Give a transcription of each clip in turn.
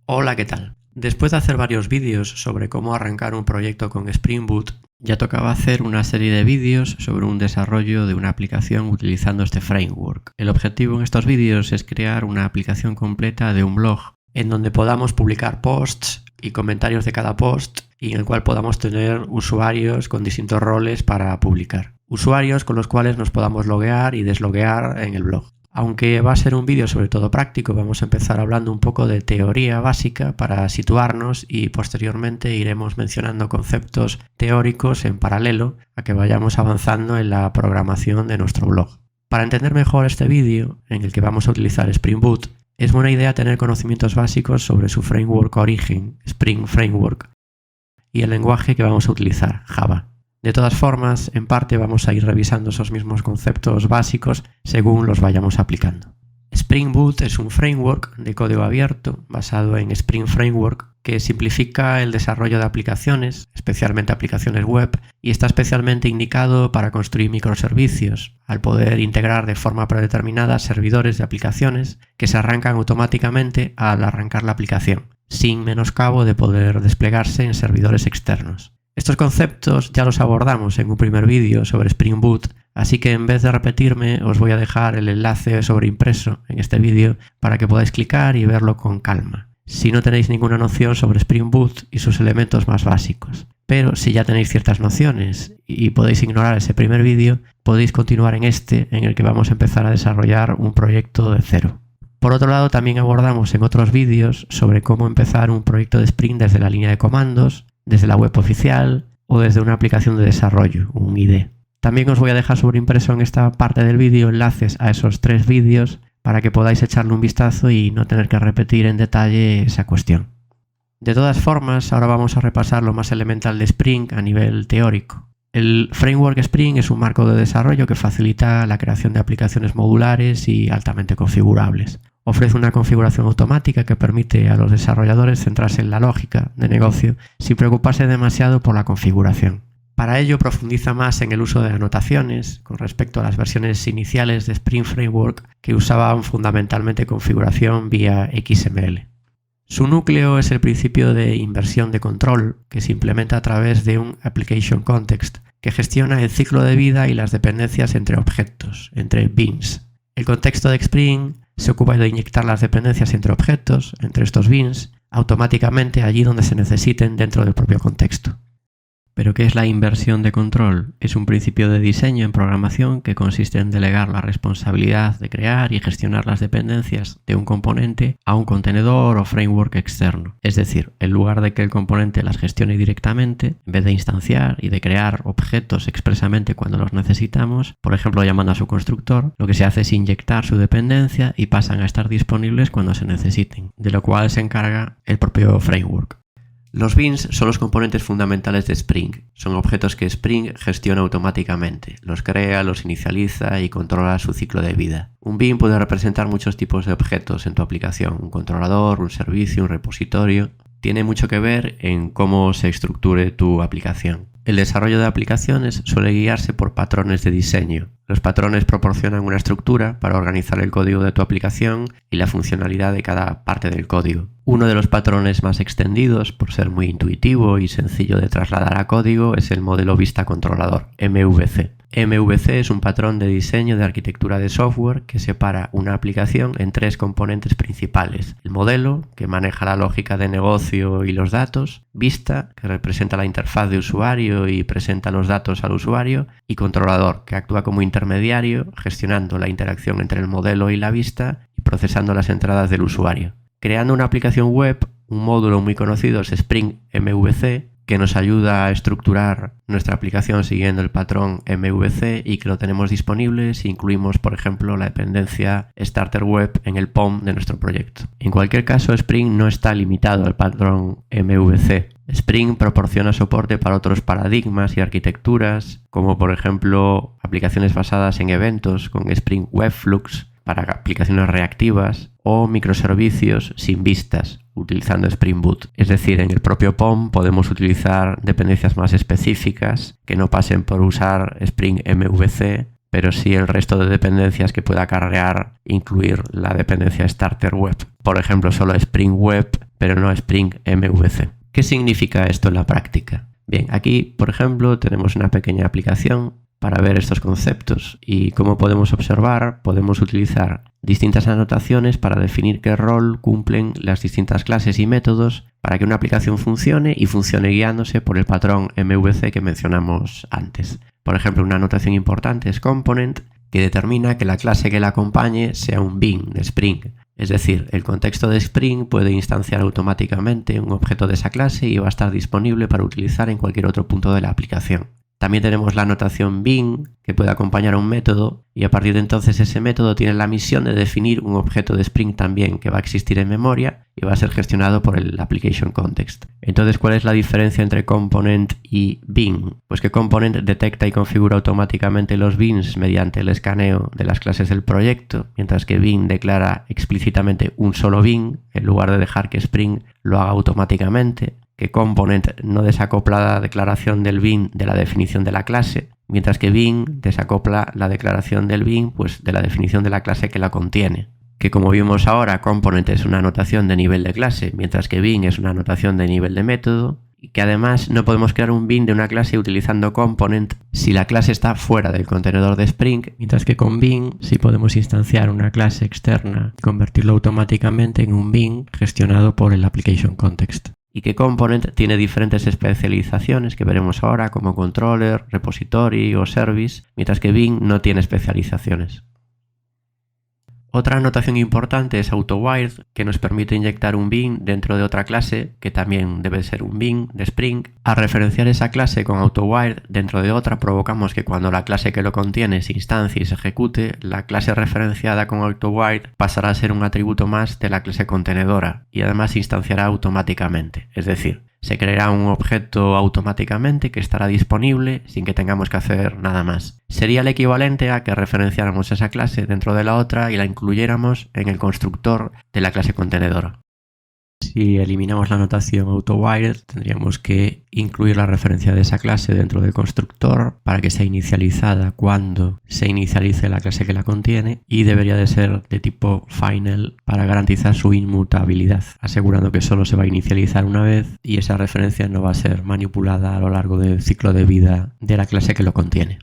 Hola, ¿qué tal? Después de hacer varios vídeos sobre cómo arrancar un proyecto con Spring Boot, ya tocaba hacer una serie de vídeos sobre un desarrollo de una aplicación utilizando este framework. El objetivo en estos vídeos es crear una aplicación completa de un blog en donde podamos publicar posts y comentarios de cada post y en el cual podamos tener usuarios con distintos roles para publicar. Usuarios con los cuales nos podamos loguear y desloguear en el blog. Aunque va a ser un vídeo sobre todo práctico, vamos a empezar hablando un poco de teoría básica para situarnos y posteriormente iremos mencionando conceptos teóricos en paralelo a que vayamos avanzando en la programación de nuestro blog. Para entender mejor este vídeo, en el que vamos a utilizar Spring Boot, es buena idea tener conocimientos básicos sobre su framework origen, Spring Framework, y el lenguaje que vamos a utilizar, Java. De todas formas, en parte vamos a ir revisando esos mismos conceptos básicos según los vayamos aplicando. Spring Boot es un framework de código abierto basado en Spring Framework que simplifica el desarrollo de aplicaciones, especialmente aplicaciones web, y está especialmente indicado para construir microservicios, al poder integrar de forma predeterminada servidores de aplicaciones que se arrancan automáticamente al arrancar la aplicación, sin menoscabo de poder desplegarse en servidores externos. Estos conceptos ya los abordamos en un primer vídeo sobre Spring Boot, así que en vez de repetirme os voy a dejar el enlace sobreimpreso en este vídeo para que podáis clicar y verlo con calma, si no tenéis ninguna noción sobre Spring Boot y sus elementos más básicos. Pero si ya tenéis ciertas nociones y podéis ignorar ese primer vídeo, podéis continuar en este, en el que vamos a empezar a desarrollar un proyecto de cero. Por otro lado, también abordamos en otros vídeos sobre cómo empezar un proyecto de Spring desde la línea de comandos, desde la web oficial o desde una aplicación de desarrollo, un IDE. También os voy a dejar sobreimpreso en esta parte del vídeo enlaces a esos 3 vídeos para que podáis echarle un vistazo y no tener que repetir en detalle esa cuestión. De todas formas, ahora vamos a repasar lo más elemental de Spring a nivel teórico. El framework Spring es un marco de desarrollo que facilita la creación de aplicaciones modulares y altamente configurables. Ofrece una configuración automática que permite a los desarrolladores centrarse en la lógica de negocio sin preocuparse demasiado por la configuración. Para ello profundiza más en el uso de anotaciones con respecto a las versiones iniciales de Spring Framework que usaban fundamentalmente configuración vía XML. Su núcleo es el principio de inversión de control que se implementa a través de un Application Context que gestiona el ciclo de vida y las dependencias entre objetos, entre beans. El contexto de Spring se ocupa de inyectar las dependencias entre objetos, entre estos beans, automáticamente allí donde se necesiten dentro del propio contexto. ¿Pero qué es la inversión de control? Es un principio de diseño en programación que consiste en delegar la responsabilidad de crear y gestionar las dependencias de un componente a un contenedor o framework externo. Es decir, en lugar de que el componente las gestione directamente, en vez de instanciar y de crear objetos expresamente cuando los necesitamos, por ejemplo llamando a su constructor, lo que se hace es inyectar su dependencia y pasan a estar disponibles cuando se necesiten, de lo cual se encarga el propio framework. Los beans son los componentes fundamentales de Spring. Son objetos que Spring gestiona automáticamente. Los crea, los inicializa y controla su ciclo de vida. Un bean puede representar muchos tipos de objetos en tu aplicación. Un controlador, un servicio, un repositorio. Tiene mucho que ver en cómo se estructure tu aplicación. El desarrollo de aplicaciones suele guiarse por patrones de diseño. Los patrones proporcionan una estructura para organizar el código de tu aplicación y la funcionalidad de cada parte del código. Uno de los patrones más extendidos, por ser muy intuitivo y sencillo de trasladar a código, es el modelo vista controlador, MVC. MVC es un patrón de diseño de arquitectura de software que separa una aplicación en 3 componentes principales. El modelo, que maneja la lógica de negocio y los datos, vista, que representa la interfaz de usuario y presenta los datos al usuario, y controlador, que actúa como intermediario, gestionando la interacción entre el modelo y la vista y procesando las entradas del usuario. Creando una aplicación web, un módulo muy conocido es Spring MVC, que nos ayuda a estructurar nuestra aplicación siguiendo el patrón MVC y que lo tenemos disponible si incluimos, por ejemplo, la dependencia Starter Web en el POM de nuestro proyecto. En cualquier caso, Spring no está limitado al patrón MVC. Spring proporciona soporte para otros paradigmas y arquitecturas, como por ejemplo aplicaciones basadas en eventos con Spring Webflux para aplicaciones reactivas o microservicios sin vistas utilizando Spring Boot. Es decir, en el propio POM podemos utilizar dependencias más específicas que no pasen por usar Spring MVC, pero sí el resto de dependencias que pueda acarrear incluir la dependencia Starter Web. Por ejemplo, solo Spring Web pero no a Spring MVC. ¿Qué significa esto en la práctica? Bien, aquí, por ejemplo, tenemos una pequeña aplicación para ver estos conceptos y como podemos observar, podemos utilizar distintas anotaciones para definir qué rol cumplen las distintas clases y métodos para que una aplicación funcione y funcione guiándose por el patrón MVC que mencionamos antes. Por ejemplo, una anotación importante es component, que determina que la clase que la acompañe sea un bin de Spring. Es decir, el contexto de Spring puede instanciar automáticamente un objeto de esa clase y va a estar disponible para utilizar en cualquier otro punto de la aplicación. También tenemos la anotación bin, que puede acompañar a un método, y a partir de entonces ese método tiene la misión de definir un objeto de Spring también que va a existir en memoria y va a ser gestionado por el application context. Entonces, ¿cuál es la diferencia entre component y bin? Pues que component detecta y configura automáticamente los bins mediante el escaneo de las clases del proyecto, mientras que bin declara explícitamente un solo bin en lugar de dejar que Spring lo haga automáticamente, que component no desacopla la declaración del bin de la definición de la clase, mientras que bin desacopla la declaración del bin pues, de la definición de la clase que la contiene. Que como vimos ahora, component es una anotación de nivel de clase, mientras que bin es una anotación de nivel de método, y que además no podemos crear un bin de una clase utilizando component si la clase está fuera del contenedor de Spring, mientras que con bin sí podemos instanciar una clase externa y convertirlo automáticamente en un bin gestionado por el application context. Y que component tiene diferentes especializaciones que veremos ahora como controller, repository o service, mientras que bin no tiene especializaciones. Otra anotación importante es AutoWired, que nos permite inyectar un bin dentro de otra clase, que también debe ser un bin de Spring. Al referenciar esa clase con AutoWired dentro de otra, provocamos que cuando la clase que lo contiene se instancie y se ejecute, la clase referenciada con AutoWired pasará a ser un atributo más de la clase contenedora y además se instanciará automáticamente, es decir, se creará un objeto automáticamente que estará disponible sin que tengamos que hacer nada más. Sería el equivalente a que referenciáramos esa clase dentro de la otra y la incluyéramos en el constructor de la clase contenedora. Si eliminamos la anotación AutoWired, tendríamos que incluir la referencia de esa clase dentro del constructor para que sea inicializada cuando se inicialice la clase que la contiene y debería de ser de tipo final para garantizar su inmutabilidad, asegurando que solo se va a inicializar una vez y esa referencia no va a ser manipulada a lo largo del ciclo de vida de la clase que lo contiene.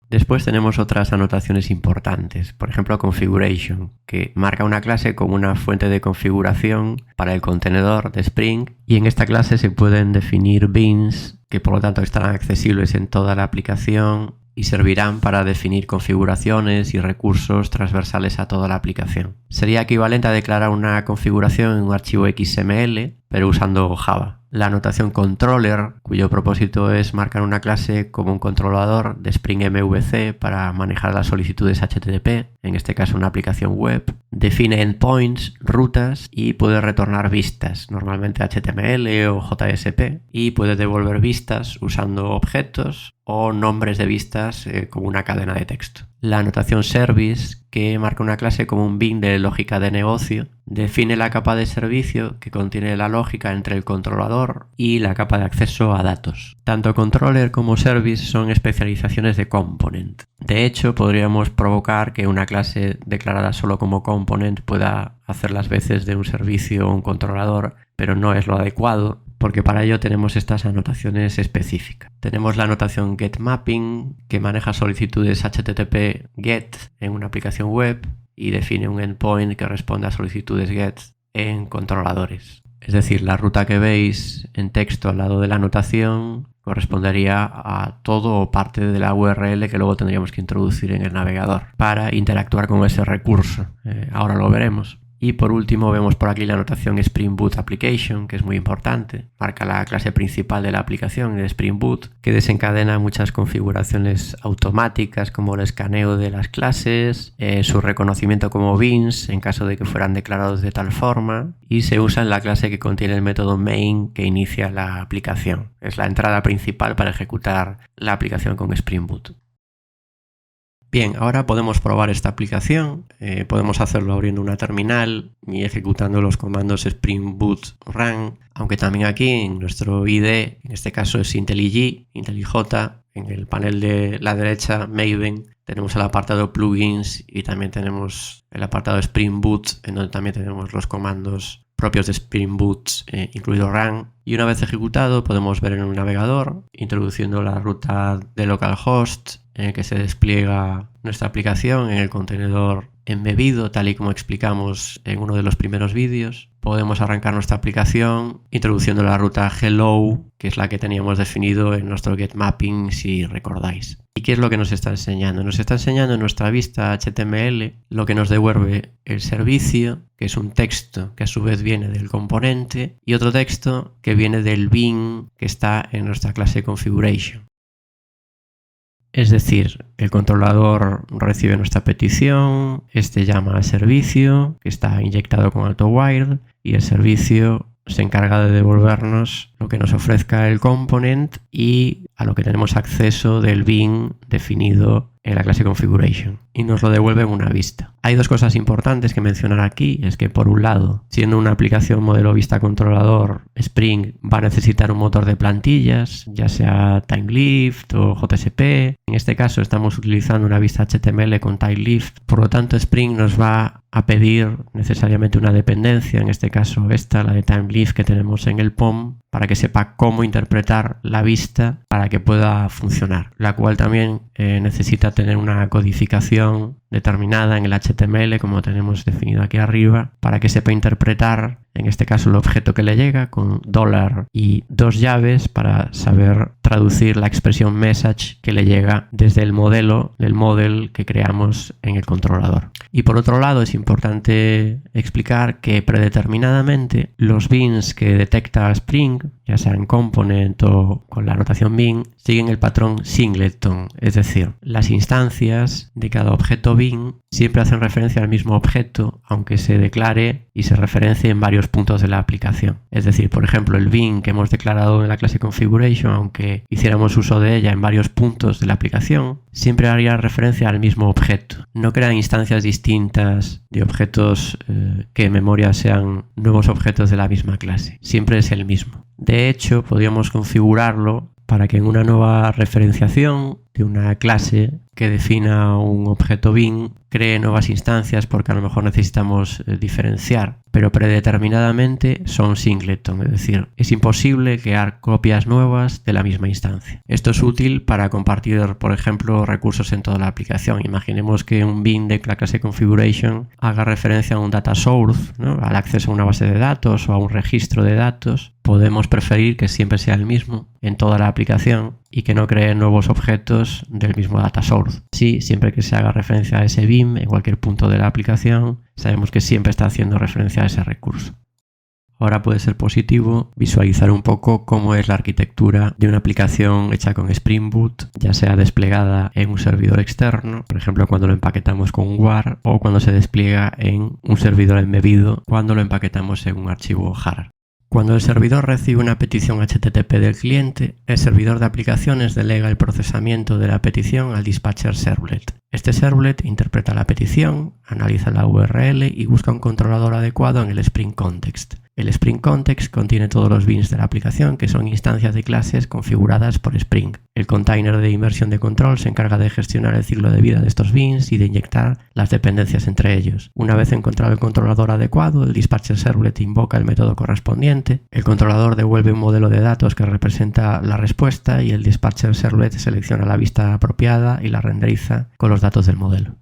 Después tenemos otras anotaciones importantes, por ejemplo configuration, que marca una clase como una fuente de configuración para el contenedor de Spring y en esta clase se pueden definir bins que por lo tanto estarán accesibles en toda la aplicación y servirán para definir configuraciones y recursos transversales a toda la aplicación. Sería equivalente a declarar una configuración en un archivo XML, pero usando Java. La anotación controller, cuyo propósito es marcar una clase como un controlador de Spring MVC para manejar las solicitudes HTTP, en este caso una aplicación web, define endpoints, rutas y puede retornar vistas, normalmente HTML o JSP, y puede devolver vistas usando objetos o nombres de vistas como una cadena de texto. La anotación service, que marca una clase como un bin de lógica de negocio, define la capa de servicio que contiene la lógica entre el controlador y la capa de acceso a datos. Tanto controller como service son especializaciones de component. De hecho, podríamos provocar que una clase declarada solo como component pueda hacer las veces de un servicio o un controlador, pero no es lo adecuado, porque para ello tenemos estas anotaciones específicas. Tenemos la anotación getMapping, que maneja solicitudes HTTP GET en una aplicación web y define un endpoint que responde a solicitudes GET en controladores. Es decir, la ruta que veis en texto al lado de la anotación correspondería a todo o parte de la URL que luego tendríamos que introducir en el navegador para interactuar con ese recurso. Ahora lo veremos. Y por último vemos por aquí la anotación Spring Boot Application, que es muy importante. Marca la clase principal de la aplicación, el Spring Boot, que desencadena muchas configuraciones automáticas como el escaneo de las clases, su reconocimiento como bins en caso de que fueran declarados de tal forma, y se usa en la clase que contiene el método main que inicia la aplicación. Es la entrada principal para ejecutar la aplicación con Spring Boot. Bien, ahora podemos probar esta aplicación, podemos hacerlo abriendo una terminal y ejecutando los comandos Spring Boot Run, aunque también aquí en nuestro IDE, en este caso es IntelliJ, en el panel de la derecha Maven tenemos el apartado Plugins y también tenemos el apartado Spring Boot, en donde también tenemos los comandos propios de Spring Boot, incluido run. Y una vez ejecutado podemos ver en un navegador, introduciendo la ruta de localhost en el que se despliega nuestra aplicación en el contenedor embebido, tal y como explicamos en uno de los primeros vídeos. Podemos arrancar nuestra aplicación introduciendo la ruta hello, que es la que teníamos definido en nuestro getMapping, si recordáis. ¿Y qué es lo que nos está enseñando? Nos está enseñando en nuestra vista HTML lo que nos devuelve el servicio, que es un texto que a su vez viene del componente, y otro texto que viene del bin que está en nuestra clase configuration. Es decir, el controlador recibe nuestra petición, este llama al servicio, que está inyectado con AutoWire, y el servicio se encarga de devolvernos lo que nos ofrezca el component y a lo que tenemos acceso del bin definido en la clase configuration, y nos lo devuelve en una vista. Hay dos cosas importantes que mencionar aquí. Es que por un lado, siendo una aplicación modelo vista controlador, Spring va a necesitar un motor de plantillas, ya sea TimeLift o JSP. En este caso estamos utilizando una vista HTML con TimeLift, por lo tanto Spring nos va a pedir necesariamente una dependencia, en este caso esta, la de TimeLift que tenemos en el POM, para que sepa cómo interpretar la vista para que pueda funcionar, la cual también necesita tener una codificación determinada en el HTML, como tenemos definido aquí arriba, para que sepa interpretar, en este caso, el objeto que le llega con $, y dos llaves para saber traducir la expresión message que le llega desde el modelo del model que creamos en el controlador. Y por otro lado, es importante explicar que predeterminadamente los bins que detecta Spring, ya sea en component o con la notación bin, siguen el patrón singleton, es decir, las instancias de cada objeto bin siempre hacen referencia al mismo objeto, aunque se declare y se referencie en varios puntos de la aplicación. Es decir, por ejemplo, el bin que hemos declarado en la clase configuration, aunque hiciéramos uso de ella en varios puntos de la aplicación, siempre haría referencia al mismo objeto. No crea instancias distintas de objetos que en memoria sean nuevos objetos de la misma clase. Siempre es el mismo. De hecho, podríamos configurarlo para que en una nueva referenciación de una clase que defina un objeto bin cree nuevas instancias, porque a lo mejor necesitamos diferenciar, pero predeterminadamente son singleton, es decir, es imposible crear copias nuevas de la misma instancia. Esto es útil para compartir, por ejemplo, recursos en toda la aplicación. Imaginemos que un bin de la clase configuration haga referencia a un data source, ¿no?, al acceso a una base de datos o a un registro de datos. Podemos preferir que siempre sea el mismo en toda la aplicación y que no cree nuevos objetos del mismo data source. Sí, siempre que se haga referencia a ese bin en cualquier punto de la aplicación, sabemos que siempre está haciendo referencia a ese recurso. Ahora puede ser positivo visualizar un poco cómo es la arquitectura de una aplicación hecha con Spring Boot, ya sea desplegada en un servidor externo, por ejemplo cuando lo empaquetamos con un WAR, o cuando se despliega en un servidor embebido cuando lo empaquetamos en un archivo JAR. Cuando el servidor recibe una petición HTTP del cliente, el servidor de aplicaciones delega el procesamiento de la petición al dispatcher servlet. Este servlet interpreta la petición, analiza la URL y busca un controlador adecuado en el Spring Context. El Spring Context contiene todos los bins de la aplicación, que son instancias de clases configuradas por Spring. El container de inversión de control se encarga de gestionar el ciclo de vida de estos bins y de inyectar las dependencias entre ellos. Una vez encontrado el controlador adecuado, el dispatcher servlet invoca el método correspondiente. El controlador devuelve un modelo de datos que representa la respuesta y el dispatcher servlet selecciona la vista apropiada y la renderiza con los datos del modelo.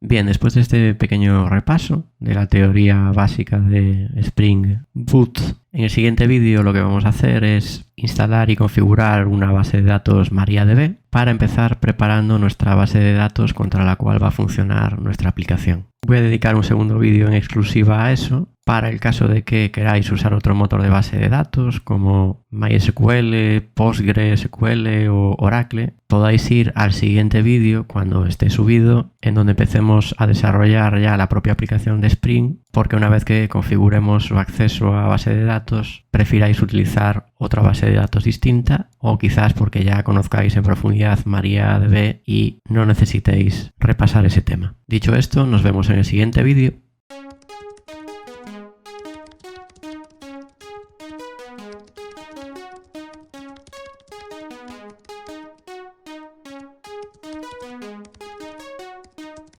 Bien, después de este pequeño repaso de la teoría básica de Spring Boot, en el siguiente vídeo lo que vamos a hacer es instalar y configurar una base de datos MariaDB para empezar preparando nuestra base de datos contra la cual va a funcionar nuestra aplicación. Voy a dedicar un segundo vídeo en exclusiva a eso, para el caso de que queráis usar otro motor de base de datos como MySQL, PostgreSQL o Oracle. Podáis ir al siguiente vídeo cuando esté subido, en donde empecemos a desarrollar ya la propia aplicación de Spring, porque una vez que configuremos su acceso a base de datos, prefiráis utilizar otra base de datos distinta, o quizás porque ya conozcáis en profundidad MariaDB y no necesitéis repasar ese tema. Dicho esto, nos vemos en el siguiente vídeo.